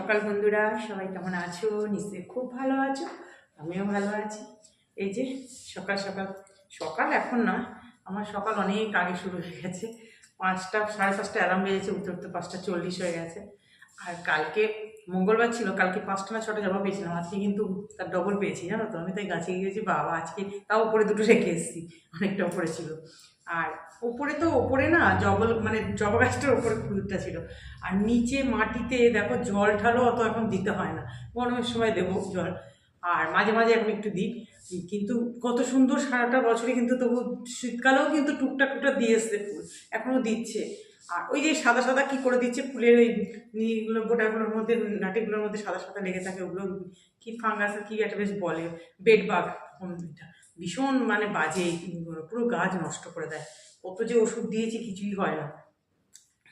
সকাল বন্ধুরা, সবাই কেমন আছো? নিশ্চয়ই খুব ভালো আছো, আমিও ভালো আছি। এই যে সকাল সকাল সকাল এখন না, আমার সকাল অনেক আগে শুরু হয়ে গেছে। 5টা 5:30 অ্যালার্ম বেজেছে, উঠতে উঠতে 5:40 হয়ে গেছে। আর কালকে মঙ্গলবার ছিল, কালকে 5টা না 6টা জমা পেয়েছিলাম, আজকে কিন্তু তার ডবল পেয়েছি জানো তো। আমি তাই গাছে গিয়েছি, বাবা আজকে তাও উপরে দুটো রেখে এসেছি, অনেকটা উপরে ছিল। আর ওপরে না জবা গাছটার ওপরে ফুলটা ছিল। আর নিচে মাটিতে দেখো জল ঢালও অত এখন দিতে হয় না, গরমের সময় দেবো জল, আর মাঝে মাঝে এখন একটু দিই। কিন্তু কত সুন্দর সারাটা বছরে, কিন্তু তবু শীতকালেও কিন্তু টুকটাক টুকটাক দিয়ে এসছে ফুল, এখনও দিচ্ছে। আর ওই যে সাদা সাদা কি করে দিচ্ছে ফুলের ওই ইগুলো, গোটাগুলোর মধ্যে নাটিগুলোর মধ্যে সাদা সাদা লেগে থাকে, ওগুলো কি ফাঙ্গাস কি একটা বেশ বলে, বেড বাগ। এটা ভীষণ বাজে, পুরো গাছ নষ্ট করে দেয়। কত যে ওষুধ দিয়েছি, কিছুই হয় না।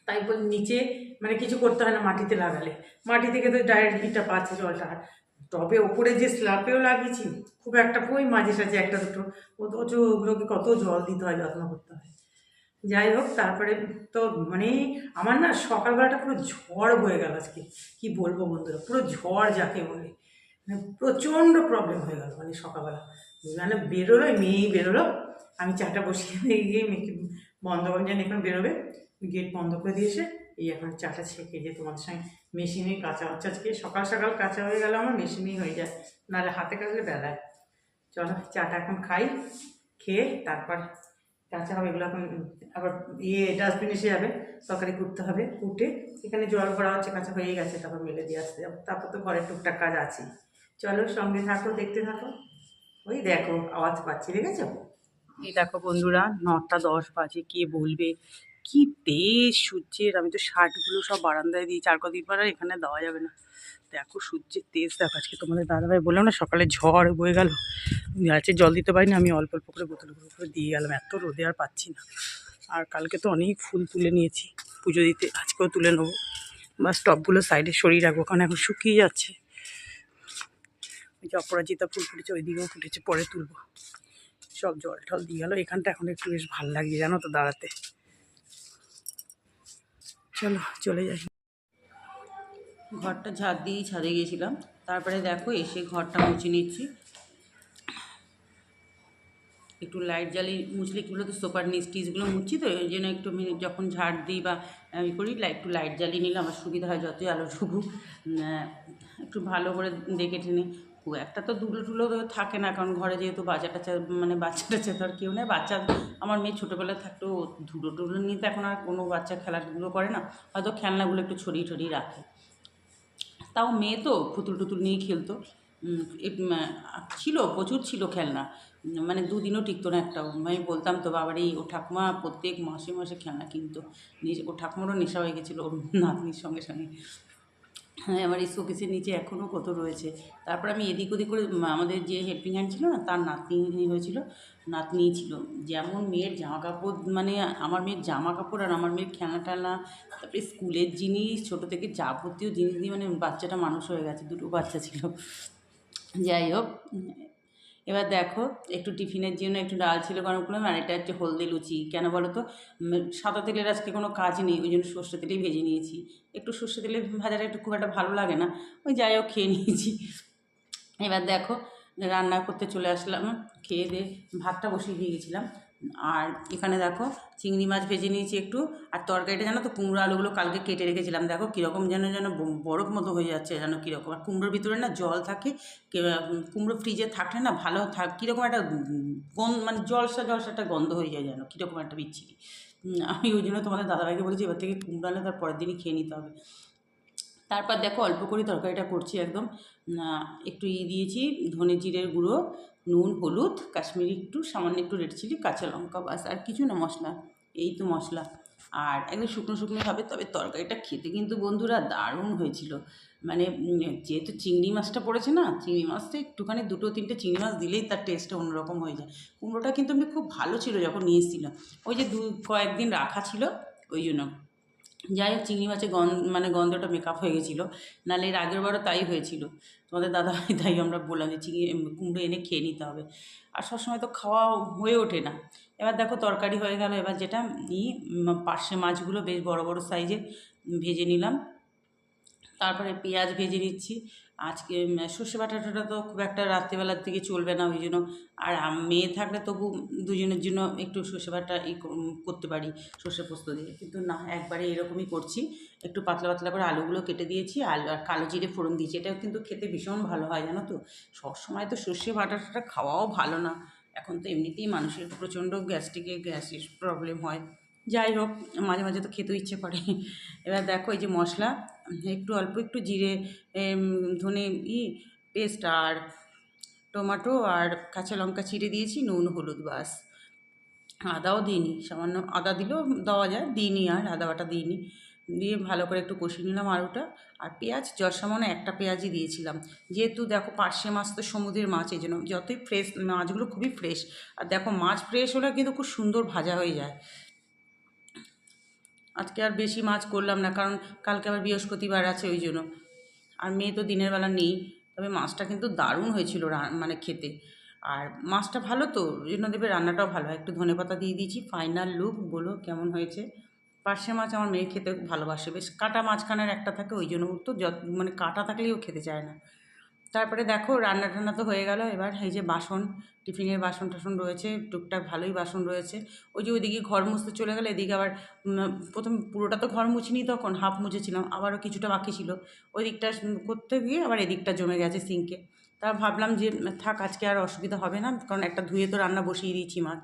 তাই বলে নিচে কিছু করতে হয় না, মাটিতে লাগালে মাটি থেকে তো ডাইরেক্ট ভিটা পাচ্ছে জলটা। আর টবে ওপরে যে স্ল্যাপেও লাগিয়েছি, খুব একটা ওই মাঝে সাঝে একটা দুটো, অথচ ওগুলোকে কত জল দিতে হয়, যত্ন করতে হয়। যাই হোক, তারপরে তো আমার না সকালবেলাটা পুরো ঝড় বয়ে গেল আজকে। কি বলবো বন্ধুরা, পুরো ঝড় যাকে বলে, প্রচণ্ড প্রবলেম হয়ে গেল সকালবেলা। বেরোলোই, মেয়েই বেরোলো, আমি চাটা বসিয়ে দিয়ে গিয়ে মেয়েকে বন্ধ করে জানি এখন বেরোবে, গেট বন্ধ করে দিয়েছে। এই এখন চাটা ছেঁকে যে তোমাদের সঙ্গে মেশিনে কাঁচা হচ্ছে, আজকে সকাল সকাল কাঁচা হয়ে গেল, আমার মেশিনেই হয়ে যায়, নাহলে হাতে কাটলে বেলায়। চলো চাটা এখন খাই, খেয়ে তারপর কাঁচা হবে এগুলো। এখন আবার ডাস্টবিন এসে যাবে, তরকারি কুটতে হবে, কুটে এখানে জল ভরা হচ্ছে, কাঁচা হয়ে গেছে, তারপর মেলে দিয়ে আসতে যাবো। তারপর তো ঘরের টুকটাক কাজ আছে। চলো সঙ্গে থাকো, দেখতে থাকো। ওই দেখো আওয়াজ পাচ্ছি, দেখেছো? এই দেখো বন্ধুরা, 9টা 10 বাজে, কে বলবে কি তেজ সূর্যের। আমি তো শার্টগুলো সব বারান্দায় দিয়েছি, আর কদিন পর আর এখানে দেওয়া যাবে না। দেখো সূর্যের তেজ দেখো। আজকে তোমাদের দাদাভাই বললাম না, সকালে ঝড় বয়ে গেল, গাছে জল দিতে পারিনি, আমি অল্প অল্প করে বোতল করে দিয়ে গেলাম, এত রোদে আর পাচ্ছি না। আর কালকে তো অনেক ফুল তুলে নিয়েছি পুজো দিতে, আজকেও তুলে নেবো। বা স্টকগুলো সাইডে সরিয়ে রাখবো, কারণ এখন শুকিয়ে যাচ্ছে। ওই যে অপরাজিতা ফুল ফুটেছে, ওই দিকেও ফুটেছে, পরে তুলবো। সব জল টল দিয়ে গেল, এখানটা এখন একটু বেশ ভালো লাগছে জানো তো দাঁড়াতে। চলো চলে যাই। ঘরটা ঝাড় দিয়েই ছাদে গিয়েছিলাম, তারপরে দেখো এসে ঘরটা মুছে নিচ্ছি। একটু লাইট জ্বালিয়ে মুছলে কী বলো তো, সোফার নিচ টিচগুলো মুছছি তো, ওই জন্য একটু যখন ঝাড় দিই বা আমি করি, একটু লাইট জ্বালিয়ে নিলে আমার সুবিধা হয়, যতই আলো ঢুকুক একটু ভালো করে দেখে টেনে। খুব একটা তো ধুলো টুলো থাকে না, কারণ ঘরে যেহেতু বাচ্চা টাচ্চা বাচ্চা টাচ্চা তো আর কেউ নেই। বাচ্চা আমার মেয়ে ছোটোবেলায় থাকলেও ধুলো টুলো নিয়ে তো এখন আর কোনো বাচ্চা খেলাধুলো করে না, হয়তো খেলনাগুলো একটু ছড়িয়ে ছড়িয়ে রাখে। তাও মেয়ে তো পুতুল টুতুল নিয়ে খেলতো, ছিল প্রচুর ছিল খেলনা, 2 দিনও টিকতো না একটাও। আমি বলতাম তো বাবারই, ও ঠাকুমা প্রত্যেক মাসে মাসে খেলনা কিনতো। ও ঠাকুমারও নেশা হয়ে গেছিলো ওর নাতনির সঙ্গে সঙ্গে। হ্যাঁ, আমার এই শোকেসের নিচে এখনও কত রয়েছে। তারপর আমি এদিক ওদিক করে, আমাদের যে হেল্পিং হ্যান্ড ছিল না, তার নাতনি হয়েছিল, নাতনি ছিল। যেমন মেয়ের জামা কাপড়, আমার মেয়ের জামা কাপড় আর আমার মেয়ের খেলনা টেলনা, তারপরে স্কুলের জিনিস, ছোটো থেকে যাবতীয় জিনিস দিয়ে বাচ্চাটা মানুষ হয়ে গেছে, 2টো বাচ্চা ছিল। যাই হোক, এবার দেখো একটু টিফিনের জন্য একটু ডাল ছিল গরম করলাম, আর এটা হচ্ছে হলদি লুচি। কেন বলো তো, সাদা তেলের আজকে কোনো কাজ নেই, ওই জন্য সর্ষে তেলেই ভেজে নিয়েছি। একটু সর্ষে তেলে ভাজাটা একটু খুব একটা ভালো লাগে না, ওই যাই হোক খেয়ে নিয়েছি। এবার দেখো রান্না করতে চলে আসলাম, খেয়ে দিয়ে ভাতটা বসিয়ে দিয়ে গেছিলাম। আর এখানে দেখো চিংড়ি মাছ ভেজে নিয়েছি একটু। আর তরকারিটা জানো তো, কুমড়ো আলুগুলো কালকে কেটে রেখেছিলাম, দেখো কীরকম যেন যেন বরফ মতো হয়ে যাচ্ছে, যেন কীরকম। আর কুমড়োর ভিতরে না জল থাকে, কুমড়ো ফ্রিজে থাকলে না ভালো কীরকম একটা জলসা জলসা একটা গন্ধ হয়ে যায়, যেন কীরকম একটা বিচ্ছিরি। আমি ওই জন্য তোমাদের দাদাভাইকে বলেছি এবার থেকে কুমড়ো আনলে তার পরের দিনই খেয়ে নিতে হবে। তারপর দেখো অল্প করে তরকারিটা করছি একদম, একটু দিয়েছি ধনে জিরের গুঁড়ো, নুন, হলুদ, কাশ্মীরি একটু, সামান্য একটু রেড চিলি, কাঁচা লঙ্কা, বাস আর কিছু না মশলা, এই তো মশলা। আর একদম শুকনো শুকনো হবে। তবে তরকারিটা খেতে কিন্তু বন্ধুরা দারুণ হয়েছিল। যেহেতু চিংড়ি মাছটা পড়েছে না, চিংড়ি মাছটা একটুখানি 2-3টে চিংড়ি মাছ দিলেই তার টেস্টটা অন্যরকম হয়ে যায়। কুমড়োটা কিন্তু এমনি খুব ভালো ছিল যখন নিয়ে এসেছিলাম, ওই যে কয়েকদিন রাখা ছিল ওই জন্য। যাই হোক, চিংড়ি মাছের গন্ধটা মেকআপ হয়ে গেছিলো, নাহলে এর আগের বারও তাই হয়েছিল। তোমাদের দাদাভাই তাই আমরা বললাম যে কুমড়ো এনে খেয়ে নিতে হবে, আর সবসময় তো খাওয়া হয়ে ওঠে না। এবার দেখো তরকারি হয়ে গেল, এবার যেটা পার্শে মাছগুলো বেশ বড় বড় সাইজে ভেজে নিলাম। তারপরে পেঁয়াজ ভেজে নিচ্ছি। আজকে সর্ষে বাটাটা তো খুব একটা রাত্রিবেলার দিকে চলবে না, ওই জন্য। আর মেয়ে থাকলে তবু দুজনের জন্য একটু সর্ষে বাটা করতে পারি সর্ষে পোস্ত দিয়ে, কিন্তু না, একবারে এরকমই করছি। একটু পাতলা পাতলা করে আলুগুলো কেটে দিয়েছি, আলু আর কালো জিরে ফোড়ন দিয়েছি। এটাও কিন্তু খেতে ভীষণ ভালো হয়, জানো তো। সবসময় তো সর্ষে বাটাটা খাওয়াও ভালো না। এখন তো এমনিতেই মানুষের প্রচণ্ড গ্যাসের প্রবলেম হয়। যাই হোক, মাঝে মাঝে তো খেতেও ইচ্ছে করে। এবার দেখো, এই যে মশলা, একটু অল্প একটু জিরে, ধনে পেস্ট, আর টমেটো আর কাঁচা লঙ্কা চিড়ে দিয়েছি, নুন হলুদ, বাস। আদাও দিইনি, সামান্য আদা দিলেও দেওয়া যায়, দিইনি, আর আদা বাটা দিইনি। দিয়ে ভালো করে একটু কষিয়ে নিলাম আলুটা। আর পেঁয়াজ সামান্য একটা পেঁয়াজই দিয়েছিলাম, যেহেতু দেখো পার্শে মাছ তো সমুদ্রের মাছ, এই জন্য যতই ফ্রেশ মাছগুলো খুবই ফ্রেশ। আর দেখো, মাছ ফ্রেশ হলে কিন্তু খুব সুন্দর ভাজা হয়ে যায়। আজকে আর বেশি মাছ করলাম না, কারণ কালকে আবার বৃহস্পতিবার আছে, ওই জন্য। আর মেয়ে তো দিনের বেলা নেই। তবে মাছটা কিন্তু দারুণ হয়েছিল, মানে খেতে। আর মাছটা ভালো তো, ওই জন্য দেবে রান্নাটাও ভালো হয়। একটু ধনেপাতা দিয়ে দিয়েছি। ফাইনাল লুক বলো কেমন হয়েছে। পার্শে মাছ আমার মেয়ে খেতে খুব ভালোবাসে, বেশ কাটা মাঝখানের একটা থাকে, ওই জন্য ওর তো মানে কাটা থাকলেও খেতে চায় না। তারপরে দেখো, রান্না টান্না তো হয়ে গেল। এবার এই যে বাসন, টিফিনের বাসন টাসন রয়েছে, টুকটাক ভালোই বাসন রয়েছে। ওই যে ওইদিকে ঘর মুছতে চলে গেলে, এদিকে আবার প্রথম পুরোটা তো ঘর মুছিনি, তখন হাফ মুছেছিলাম, আবারও কিছুটা বাকি ছিল। ওই দিকটা করতে গিয়ে আবার এদিকটা জমে গেছে সিঙ্কে। তা ভাবলাম যে থাক, আজকে আর অসুবিধা হবে না, কারণ একটা ধুয়ে তো রান্না বসিয়ে দিয়েছি মাছ,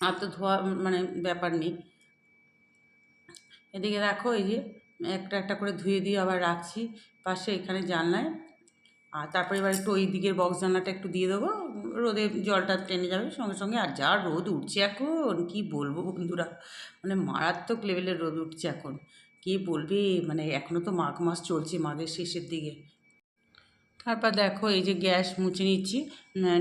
আর তো ধোয়া মানে ব্যাপার নেই। এদিকে দেখো, এই যে একটা একটা করে ধুয়ে দিয়ে আবার রাখছি পাশে, এখানে জানলায়। আর তারপরে এবার একটু ওই দিকের বক্স জানলাটা একটু দিয়ে দেবো, রোদে জলটা টেনে যাবে সঙ্গে সঙ্গে। আর যা রোদ উঠছে এখন, কি বলবো বন্ধুরা, মানে মারাত্মক লেভেলের রোদ উঠছে এখন। কে বলবে, মানে এখনও তো মাঘ মাস চলছে, মাঘের শেষের দিকে। তারপর দেখো, এই যে গ্যাস মুছে নিচ্ছি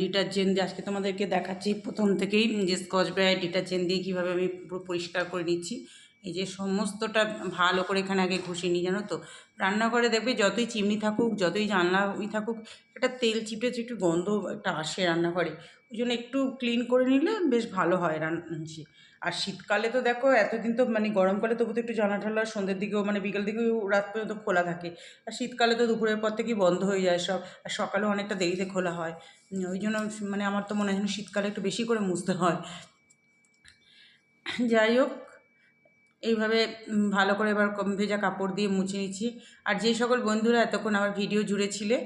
ডিটারজেন্ট দিয়ে। আজকে তোমাদেরকে দেখাচ্ছি প্রথম থেকেই যে স্কচ ব্রাইট ডিটারজেন্ট দিয়ে কীভাবে আমি পুরো পরিষ্কার করে নিচ্ছি। এই যে সমস্তটা ভালো করে এখানে আগে ঘষে নিই, জানো তো। রান্নাঘরে দেখবে যতই চিমনি থাকুক, যতই জানলা থাকুক, একটা তেল চিপে চিপে গন্ধ একটা আসে রান্নাঘরে। ওই জন্য একটু ক্লিন করে নিলে বেশ ভালো হয় রান্না। আর শীতকালে তো দেখো, এতদিন তো মানে গরমকালে তবু তো একটু জানলা টানলা সন্ধ্যের দিকেও, মানে বিকেল দিকেও রাত পর্যন্ত খোলা থাকে। আর শীতকালে তো দুপুরের পর থেকেই বন্ধ হয়ে যায় সব, আর সকালেও অনেকটা দেরিতে খোলা হয়। ওই জন্য মানে আমার তো মনে হয় যেন শীতকালে একটু বেশি করে মুছতে হয়। যাই হোক, এইভাবে ভালো করে এবার ভেজা কাপড় দিয়ে মুছে নিচ্ছি। আর যে সকল বন্ধুরা এতক্ষণ আমার ভিডিও জুড়ে ছিলে,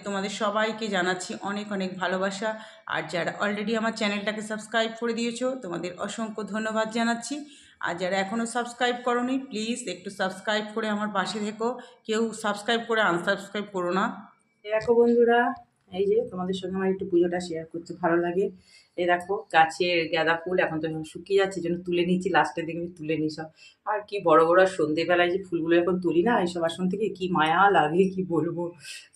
তোমাদের সবাইকে জানাচ্ছি অনেক অনেক ভালোবাসা। আর যারা অলরেডি আমার চ্যানেলটাকে সাবস্ক্রাইব করে দিয়েছো, তোমাদের অসংখ্য ধন্যবাদ জানাচ্ছি। আর যারা এখনও সাবস্ক্রাইব করোনি, প্লিজ একটু সাবস্ক্রাইব করে আমার পাশে থেকো। কেউ সাবস্ক্রাইব করে আনসাবস্ক্রাইব করো না। দেখো বন্ধুরা, এই যে তোমাদের সঙ্গে আমার একটু পুজোটা শেয়ার করতে ভালো লাগে। এই দেখো, গাছের গাঁদা ফুল এখন তো শুকিয়ে যাচ্ছে, জন্য তুলে নিচ্ছি, লাস্টের দিকে আমি তুলে নিই সব। আর কি বড় বড় সন্ধেবেলায় যে ফুলগুলো এখন তুলি না এইসব আসন থেকে, কি মায়া লাগে কি বলবো।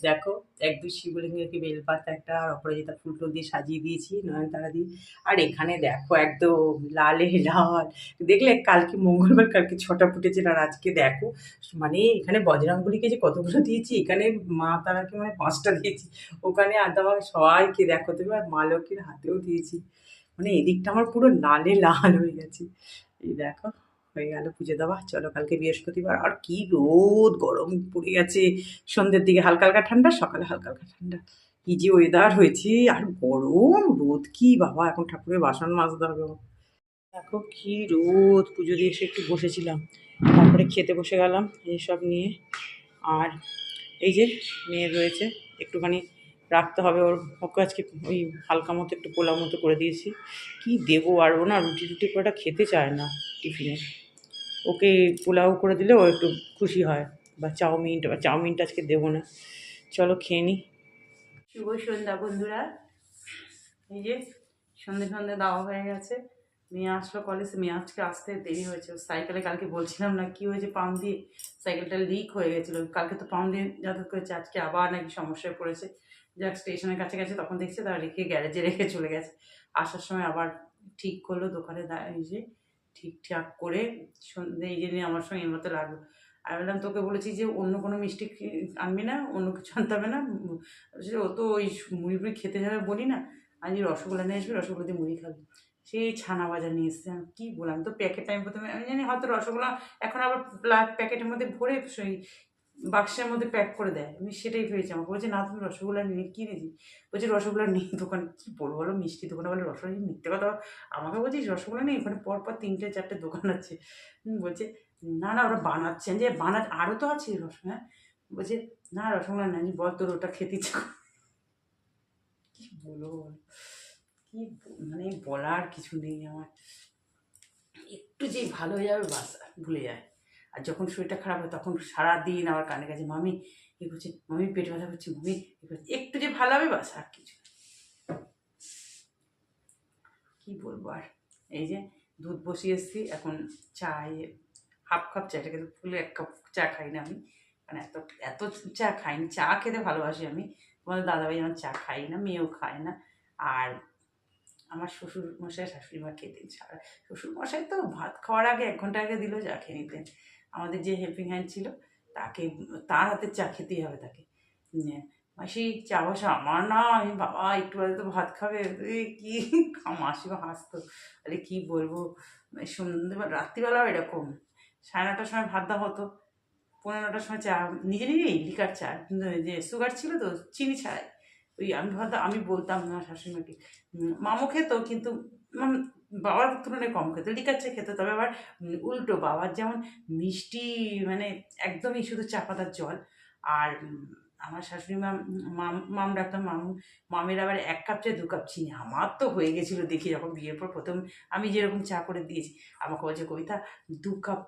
দেখো, এক দুই শিবলিঙ্গকে বেলপাতা একটা আর অপরাজিতা ফুল টুল দিয়ে সাজিয়ে দিয়েছি, নয়নতারা দিয়ে। আর এখানে দেখো, একদম লালে লাল। দেখলে কালকে মঙ্গলবার, কালকে 6টা ফুটেছে, আর আজকে দেখো, মানে এখানে বজরংবলীকে যে কতগুলো দিয়েছি, এখানে মা তারাকে মানে 5টা দিয়েছি, ওখানে আদামাকে সবাইকে দেখো তুমি, আর মা লক্ষ্মীর হাতেও দিয়েছি। মানে এদিকটা আমার পুরো লালে লাল হয়ে গেছে। এই দেখো, হয়ে গেল পুজো দেওয়া। চলো, কালকে বৃহস্পতিবার। আর কি রোদ, গরম পড়ে গেছে। সন্ধ্যের দিকে হালকা হালকা ঠান্ডা, সকালে হালকা হালকা ঠান্ডা। কি যে ওয়েদার হয়েছে, আর গরম রোদ, কি বাবা, এখন ঠাকুরের বাসন মাজতে হবে আমার। দেখো কি রোদ, পুজো দিয়ে এসে একটু বসেছিলাম, তারপরে খেতে বসে গেলাম এইসব নিয়ে। আর এই যে মেয়ে রয়েছে, একটুখানি রাখতে হবে ওকে আজকে, ওই হালকা মতো একটু পোলাও মতো করে দিয়েছি। কি দেবো, আর ও না রুটি টুটি করেটা খেতে চায় না টিফিনে। ওকে পোলাও করে দিলে ও একটু খুশি হয়, বা চাউমিনটা আজকে দেবো না। চলো খেয়ে নিই। শুভ সন্ধ্যা বন্ধুরা। এই যে সন্ধে সন্ধে দেওয়া হয়ে গেছে। মেয়ে আসলো কলেজ, মেয়ে আজকে আসতে দেরি হয়েছে। সাইকেলে কালকে বলছিলাম না কি হয়েছে, পাম্প দিয়ে সাইকেলটা লিক হয়ে গেছিলো। কালকে তো পাম্প দিয়ে যাতায়াত করেছে, আজকে আবার নাকি সমস্যায় পড়েছে। যাক, স্টেশনের কাছে গেছে, তখন দেখছে তারা রেখে গ্যারেজে রেখে চলে গেছে। আসার সময় আবার ঠিক করলো দোকানে দাঁড়িয়ে, ঠিকঠাক করে সন্ধে এই জন্য আমার সঙ্গে এর মতো লাগলো। আমি বললাম, তোকে বলেছি যে অন্য কোনো মিষ্টি আনবি না, অন্য কিছু আনতে হবে না। ও তো ওই মুড়ি ফুড়ি খেতে যাবে বলি না, আজ রসগোল্লা নিয়ে আসবে, রসগোল্লা দিয়ে মুড়ি খাবে। সেই ছানা ভাজা নিয়ে এসছে। আমি কী বললাম, তো প্যাকেট, আমি প্রথমে আমি জানি হয়তো রসগোল্লা এখন আবার প্যাকেটের মধ্যে ভরে সেই বাক্সের মধ্যে প্যাক করে দেয়। আমি সেটাই ভেবেছি, আমাকে বলছে না তুমি রসগোল্লা নিয়ে কিনেছি, বলছি রসগোল্লা নেই দোকানে। কী বলবো বলো, মিষ্টি দোকানে বলে রসগোল্লা নেই, মিথ্যে কথা। আমাকে বলছিস রসগোল্লা নেই, ওখানে পরপর 3-4টে দোকান আছে। বলছে না না ওরা বানাচ্ছেন, যে আরও তো আছে হ্যাঁ, বলছে না রসগোল্লা নেই, বল তোর ওটা খেতে ইচ্ছে করে। কী বলবো বল, কী মানে বলার কিছু নেই আমার। একটু যেই ভালো হয়ে যাবে বাস ভুলে যায়। আর যখন শরীরটা খারাপ হয় তখন সারাদিন আমার কানে কাছে মামি এ করছে, মামি পেট ব্যথা করছে, মামি এ করছে, একটু যে ভালো হবে বাস আর কিছু না। কী বলবো আর। এই যে দুধ বসিয়ে এসেছি, এখন চা হাফ কাপ চা, এটা কিন্তু ফুলে 1 কাপ চা খাই না আমি, মানে এত এত চা খাইনি। চা খেতে ভালোবাসি আমি, তোমাদের দাদাভাই যেমন চা খাই না, মেয়েও খায় না। আর আমার শ্বশুর মশাই শাশুড়ি মা খেতেন ছাড়া। শ্বশুর মশাই তো ভাত খাওয়ার আগে 1 ঘন্টা আগে দিলেও চা খেয়ে নিতেন। আমাদের যে হেল্পিং হ্যান্ড ছিল তাকে, তার হাতে চা খেতেই হবে তাকে। মাসি চা বসা, আমার না, আমি বাবা একটু আগে তো ভাত খাবে, কি মাসিও হাসতো। আরে কী বলবো, সন্ধ্যেবেলা রাত্রিবেলাও এরকম 9:30টার সময় ভাত দেওয়া হতো, 9:45টার সময় চা, নিজে নিজেই লিকার চা, কিন্তু যে সুগার ছিল তো, চিনি ছাড়াই। ওই আমি ভাবতাম, আমি বলতাম না শাশুড়িমাকে, মামু খেত কিন্তু বাবার তুলনায় কম খেত, লিকার চা খেত। তবে আবার উল্টো, বাবার যেমন মিষ্টি, মানে একদমই শুধু চা পাতার জল। আর আমার শাশুড়ি মাম ডাকতাম মামু, মামের আবার 1 কাপ চা 2 কাপ চিনি। আমার তো হয়ে গেছিলো দেখি, যখন বিয়ের পর প্রথম আমি যেরকম চা করে দিয়েছি, আমাকে বলছে কবিতা 2 কাপ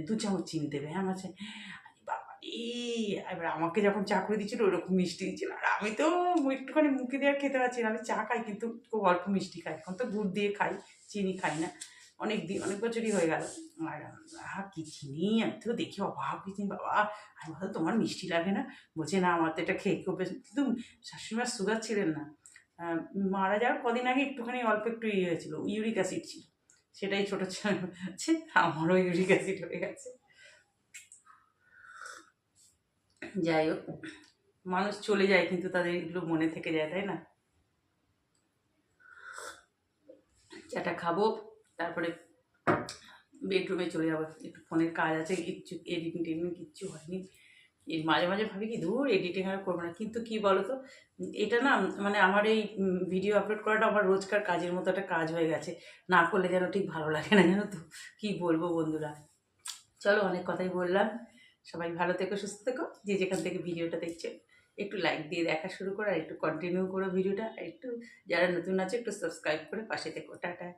2 চামচ চিনি দেবে, হ্যাঁ আছে। বাবা এবার আমাকে যখন চা করে দিচ্ছিল ওরকম মিষ্টি দিচ্ছিল, আর আমি তো একটুখানি মুখে দিয়ে আর খেতে পারছি না। আমি চা খাই কিন্তু খুব অল্প মিষ্টি খাই, এখন তো গুড় দিয়ে খাই, চিনি খাই না। অনেক বছরই হয়ে গেল। আর কি চিনি, আমি তো দেখি অবাক হয়েছি, বাবা। আমি বলতো তোমার মিষ্টি লাগে না, বলছে না আমার তো এটা খেয়ে খুব বেশ। কিন্তু শাশুড়িমার সুগার ছিলেন না, মারা যাওয়ার কদিন আগে একটুখানি অল্প একটু ইয়ে হয়েছিল, ইউরিক অ্যাসিড ছিল, সেটাই ছোটো ছেলে হচ্ছে, আমারও ইউরিক অ্যাসিড হয়ে গেছে। যাই হোক, মানুষ চলে যায় কিন্তু তাদের এগুলো মনে থেকে যায়, তাই না? চাটা খাবো, তারপরে বেডরুমে চলে যাবো, একটু ফোনের কাজ আছে, কিচ্ছু এডিটিং টেডিটিং কিচ্ছু হয়নি। এর মাঝে মাঝে ভাবি কি দূর এডিটিং আর করবো না, কিন্তু কী বলো তো, এটা না মানে আমার এই ভিডিও আপলোড করাটা আমার রোজকার কাজের মতো একটা কাজ হয়ে গেছে, না করলে যেন ঠিক ভালো লাগে না, জানো তো। কী বলবো বন্ধুরা, চলো অনেক কথাই বললাম। সবাই ভালো থেকো, সুস্থ থেকো, যে যেখান থেকে ভিডিওটা দেখছো একটু লাইক দিয়ে দেখা শুরু করো, আর একটু কন্টিনিউ করো ভিডিওটা, আর একটু যারা নতুন আছে একটু সাবস্ক্রাইব করে পাশে থেকো। টাটা।